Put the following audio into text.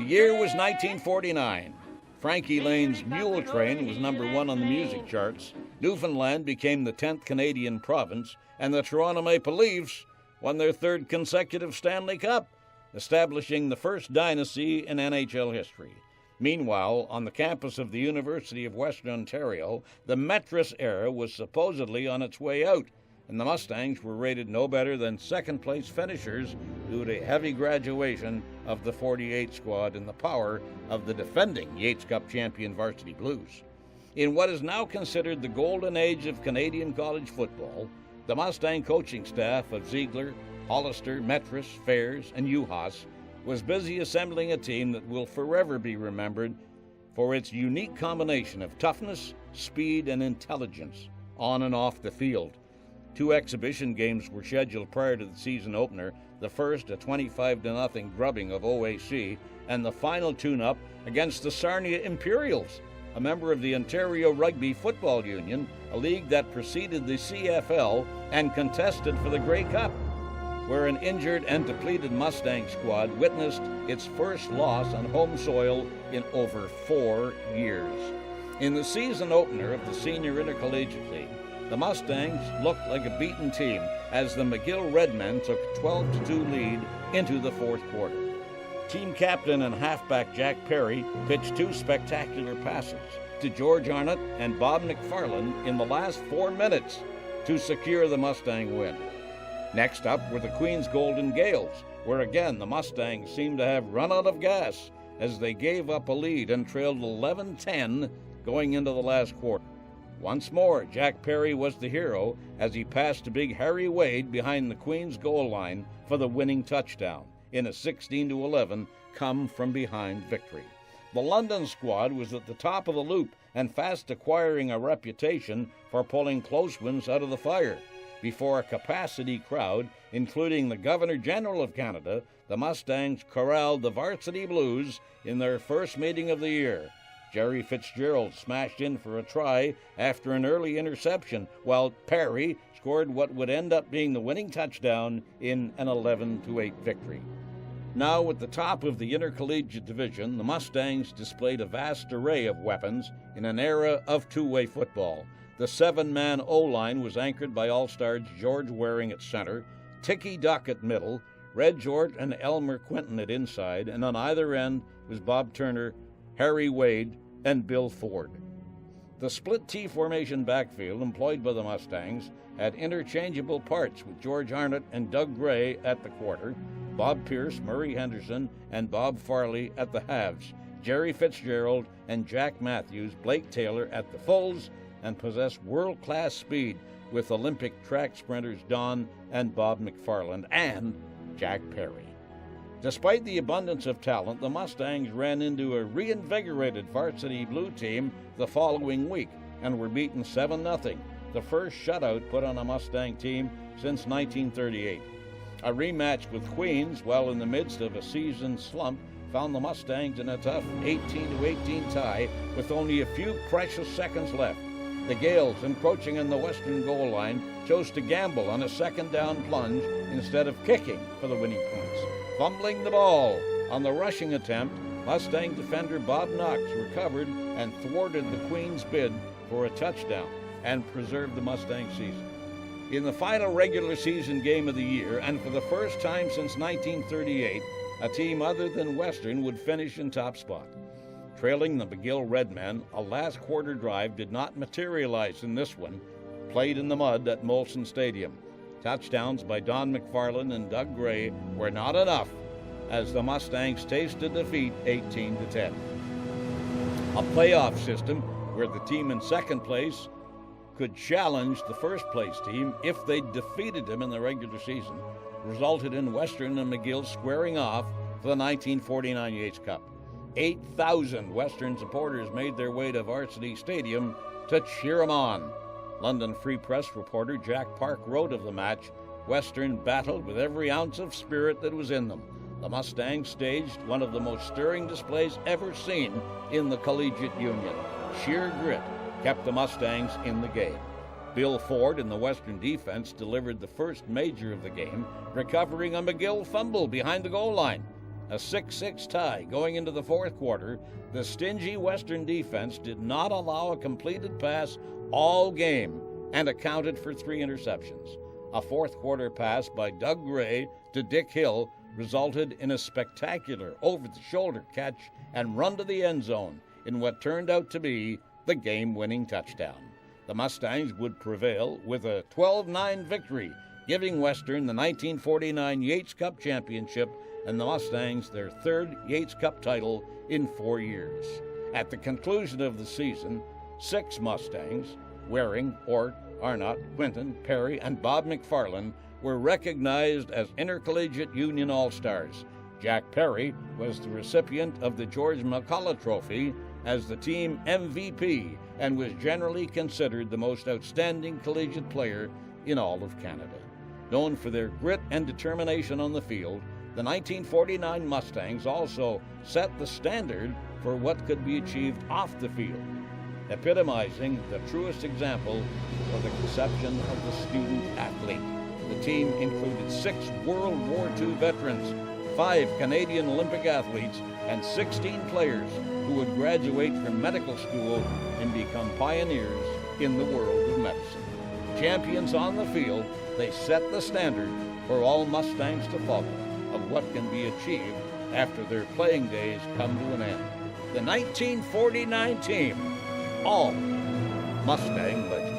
year was 1949. Frankie Lane's Mule Train was number 1 on the music charts. Newfoundland became the 10th Canadian province, and the Toronto Maple Leafs won their 3rd consecutive Stanley Cup, establishing the first dynasty in NHL history. Meanwhile, on the campus of the University of Western Ontario, the Metris era was supposedly on its way out, and the Mustangs were rated no better than second-place finishers due to heavy graduation of the 48 squad in the power of the defending Yates Cup champion Varsity Blues. In what is now considered the golden age of Canadian college football, the Mustang coaching staff of Ziegler, Hollister, Metris, Fairs, and Uhas was busy assembling a team that will forever be remembered for its unique combination of toughness, speed, and intelligence on and off the field. 2 exhibition games were scheduled prior to the season opener, the first a 25-0 drubbing of OAC, and the final tune-up against the Sarnia Imperials, a member of the Ontario Rugby Football Union, a league that preceded the CFL and contested for the Grey Cup, where an injured and depleted Mustang squad witnessed its first loss on home soil in over 4 years. In the season opener of the Senior Intercollegiate League, the Mustangs looked like a beaten team as the McGill Redmen took a 12-2 lead into the 4th quarter. Team captain and halfback Jack Perry pitched 2 spectacular passes to George Arnott and Bob McFarland in the last 4 minutes to secure the Mustang win. Next up were the Queen's Golden Gales, where again the Mustangs seemed to have run out of gas as they gave up a lead and trailed 11-10 going into the last quarter. Once more, Jack Perry was the hero as he passed to big Harry Wade behind the Queen's goal line for the winning touchdown in a 16-11 come-from-behind victory. The London squad was at the top of the loop and fast acquiring a reputation for pulling close ones out of the fire. Before a capacity crowd, including the Governor-General of Canada, the Mustangs corralled the Varsity Blues in their first meeting of the year. Jerry Fitzgerald smashed in for a try after an early interception, while Perry scored what would end up being the winning touchdown in an 11-8 victory. Now at the top of the intercollegiate division, the Mustangs displayed a vast array of weapons in an era of two-way football. The 7-man O-line was anchored by all-stars George Waring at center, Ticky Duck at middle, Red George and Elmer Quinton at inside, and on either end was Bob Turner, Harry Wade, and Bill Ford. The split T formation backfield employed by the Mustangs had interchangeable parts with George Arnott and Doug Gray at the quarter, Bob Pierce, Murray Henderson, and Bob Farley at the halves, Jerry Fitzgerald and Jack Matthews, Blake Taylor at the fulls, and possessed world-class speed with Olympic track sprinters Don and Bob McFarland and Jack Perry. Despite the abundance of talent, the Mustangs ran into a reinvigorated Varsity Blue team the following week and were beaten 7-0, the first shutout put on a Mustang team since 1938. A rematch with Queens, while in the midst of a season slump, found the Mustangs in a tough 18-18 tie with only a few precious seconds left. The Gales, encroaching on the western goal line, chose to gamble on a second down plunge instead of kicking for the winning points. Fumbling the ball on the rushing attempt, Mustang defender Bob Knox recovered and thwarted the Queen's bid for a touchdown and preserved the Mustang season. In the final regular season game of the year, and for the first time since 1938, a team other than Western would finish in top spot. Trailing the McGill Redmen, a last quarter drive did not materialize in this one, played in the mud at Molson Stadium. Touchdowns by Don McFarland and Doug Gray were not enough as the Mustangs tasted defeat 18-10. A playoff system where the team in second place could challenge the first place team if they defeated them in the regular season resulted in Western and McGill squaring off for the 1949 Yates Cup. 8,000 Western supporters made their way to Varsity Stadium to cheer them on. London Free Press reporter Jack Park wrote of the match, Western battled with every ounce of spirit that was in them. The Mustangs staged one of the most stirring displays ever seen in the collegiate union. Sheer grit kept the Mustangs in the game. Bill Ford in the Western defense delivered the first major of the game, recovering a McGill fumble behind the goal line. A 6-6 tie going into the fourth quarter. The stingy Western defense did not allow a completed pass all game and accounted for 3 interceptions. A fourth quarter pass by Doug Gray to Dick Hill resulted in a spectacular over-the-shoulder catch and run to the end zone in what turned out to be the game-winning touchdown. The Mustangs would prevail with a 12-9 victory, giving Western the 1949 Yates Cup championship and the Mustangs their third Yates Cup title in 4 years. At the conclusion of the season, 6 Mustangs, Waring, Ort, Arnott, Quinton, Perry, and Bob McFarland, were recognized as Intercollegiate Union All-Stars. Jack Perry was the recipient of the George McCullough Trophy as the team MVP and was generally considered the most outstanding collegiate player in all of Canada. Known for their grit and determination on the field, the 1949 Mustangs also set the standard for what could be achieved off the field, epitomizing the truest example for the conception of the student athlete. The team included 6 World War II veterans, 5 Canadian Olympic athletes, and 16 players who would graduate from medical school and become pioneers in the world of medicine. Champions on the field, they set the standard for all Mustangs to follow of what can be achieved after their playing days come to an end. The 1949 team, all Mustang legends.